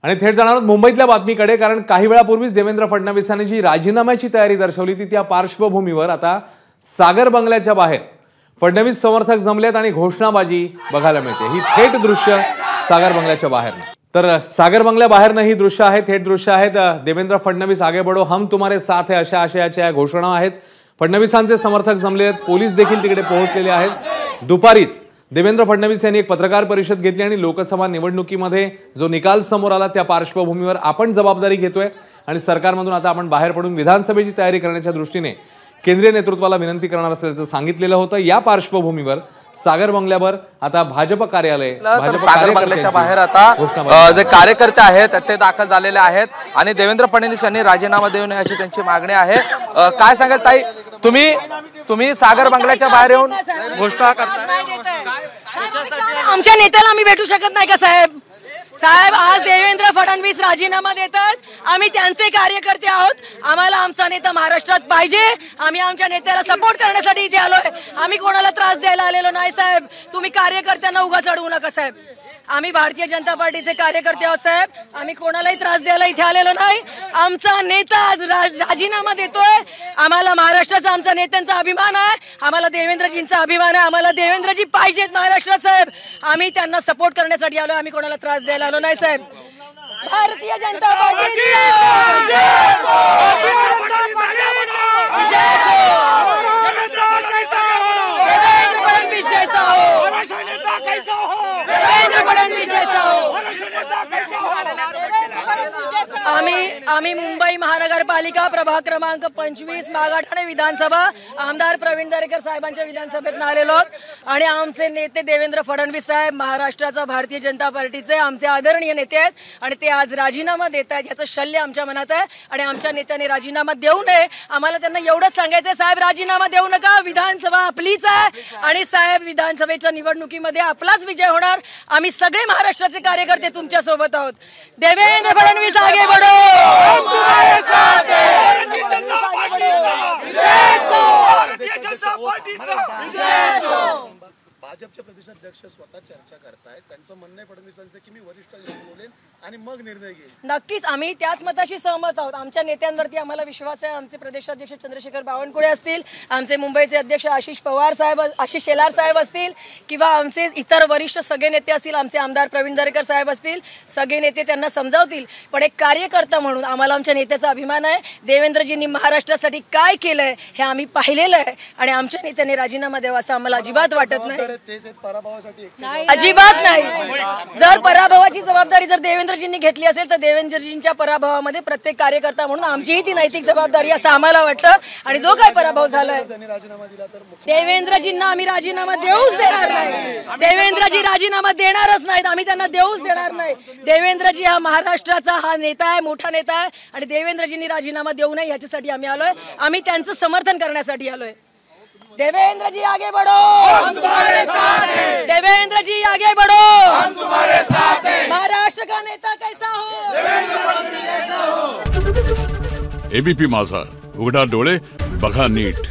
आणि थेट जाणार आहोत मुंबईतल्या बातमीकडे, कारण काही वेळापूर्वीच देवेंद्र फडणवीसांनी जी राजीनाम्याची तयारी दर्शवली ती त्या पार्श्वभूमीवर आता सागर बंगल्याच्या बाहेर फडणवीस समर्थक जमलेत आणि घोषणाबाजी बघायला मिळते। ही थेट दृश्य सागर बंगल्याच्या बाहेर, तर सागर बंगल्या बाहेरनं ही दृश्य आहे, थेट दृश्य आहेत। देवेंद्र फडणवीस आगे बढ़ो, हम तुम्हारे साथ है अशा आशयाच्या घोषणा आहेत। फडणवीसांचे समर्थक जमले आहेत, पोलीस देखील तिकडे पोहोचलेले आहेत। दुपारीच देवेंद्र फडणवीस यांनी एक पत्रकार परिषद घेतली आणि लोकसभा निवडणुकीमध्ये जो निकाल समोर आला त्या पार्श्वभूमीवर आपण जबाबदारी घेतोय आणि सरकारमधून आता आपण बाहेर पडून विधानसभेची तयारी करण्याच्या दृष्टीने केंद्रीय नेतृत्वाला विनंती करणार असल्याचं सांगितलेलं होतं। या पार्श्वभूमीवर सागर बंगल्यावर आता भाजप कार्यालय, सागर बंगल्याच्या बाहेर आता जे कार्यकर्ते आहेत ते दाखल झालेले आहेत आणि देवेंद्र फडणवीस यांनी राजीनामा देऊ नये अशी त्यांची मागणी आहे। काय सांगाल ताई, तुम्ही सागर बंगल्याच्या बाहेर येऊन घोषणा करताय? आमच्या नेत्याला आम्ही भेटू शकत नाही का साहेब? साहेब, आज देवेंद्र फडणवीस राजीनामा देतात, आम्ही त्यांचे कार्यकर्ते आहोत, आम्हाला आमचा नेता महाराष्ट्रात पाहिजे, आम्ही आमच्या नेत्याला सपोर्ट करण्यासाठी इथे आलोय, आम्ही कोणाला त्रास द्यायला आलेलो नाही साहेब। तुम्ही कार्यकर्त्यांना उगाच अडवू नका साहेब, आम्ही भारतीय जनता पार्टीचे कार्यकर्ते आहोत साहेब, आम्ही कोणालाही त्रास द्यायला इथे आलेलो नाही। आमचा नेता आज राजीनामा देतोय, आम्हाला महाराष्ट्राचा आमच्या नेत्यांचा अभिमान आहे, आम्हाला देवेंद्रजींचा अभिमान आहे, आम्हाला देवेंद्रजी पाहिजेत महाराष्ट्रात साहेब, आम्ही त्यांना सपोर्ट करण्यासाठी आलोय, आम्ही कोणाला त्रास द्यायला आलो नाही साहेब। भारतीय जनता पार्टी आम्ही मुंबई महानगरपालिका प्रभाग क्रमांक 25 मागाठाणे विधानसभा आमदार प्रवीण दरेकर साहेबांच्या विधानसभेत आलेलो आहोत आणि आमचे नेते देवेंद्र फडणवीस साहेब महाराष्ट्राचा भारतीय जनता पार्टीचे आमचे आदरणीय नेते आहेत आणि ते आज राजीनामा देत आहेत, याचं शल्य आमच्या मनात आहे आणि आमच्या नेत्यांनी राजीनामा देऊ नये। आम्हाला त्यांना एवढंच सांगायचं, साहेब राजीनामा देऊ नका, विधानसभा आपलीच आहे आणि साहेब विधानसभेच्या निवडणुकीमध्ये आपलाच विजय होणार, आम्ही सगळे महाराष्ट्राचे कार्यकर्ते तुमच्या सोबत आहोत। देवेंद्र फडणवीस आगे बढ़ो, हम तुम्हारे साथ हैं, भारतीय जनता पार्टीचा भाजपचे प्रदेशाध्यक्ष स्वतः चर्चा करतायत, त्यांचं म्हणणं आहे फडणवीसांचं की मी वरिष्ठ बोलेन आणि मग निर्णय घेईन। नक्कीच आम्ही त्याच मताशी सहमत आहोत, आमच्या नेत्यांवरती आम्हाला विश्वास आहे। आमचे प्रदेशाध्यक्ष चंद्रशेखर बावनकुळे असतील, आमचे मुंबईचे अध्यक्ष आशिष पवार साहेब, आशिष शेलार साहेब असतील किंवा आमचे इतर वरिष्ठ सगळे नेते असतील, आमचे आमदार प्रवीण दरेकर साहेब असतील, सगळे नेते त्यांना समजावतील। पण एक कार्यकर्ता म्हणून आम्हाला आमच्या नेत्याचा अभिमान आहे। देवेंद्रजींनी महाराष्ट्रासाठी काय केलंय हे आम्ही पाहिलेलं आहे आणि आमच्या नेत्याने राजीनामा द्यावा असं आम्हाला अजिबात वाटत नाही, अजिबात नाही। जर पराभवाची जबाबदारी जर देवेंद्रजींनी घेतली असेल तर देवेंद्रजींच्या पराभवामध्ये प्रत्येक कार्यकर्ता म्हणून आमचीही ती नैतिक जबाबदारी असं आम्हाला वाटतं आणि जो काय पराभव झालाय देवेंद्रजींना आम्ही राजीनामा देऊच देणार नाही, देवेंद्रजी राजीनामा देणारच नाहीत, आम्ही त्यांना देऊच देणार नाही। देवेंद्रजी हा महाराष्ट्राचा हा नेता आहे, मोठा नेता आहे आणि देवेंद्रजींनी राजीनामा देऊ नये याच्यासाठी आम्ही आलोय, आम्ही त्यांचं समर्थन करण्यासाठी आलोय। देवेंद्र जी आगे बढ़ो, हम तुम्हारे साथ हैं, देवेंद्र जी आगे बढ़ो, हम तुम्हारे साथ हैं, महाराष्ट्र का नेता कैसा हो, एबीपी माझा, उघडा डोळे बघा नीट।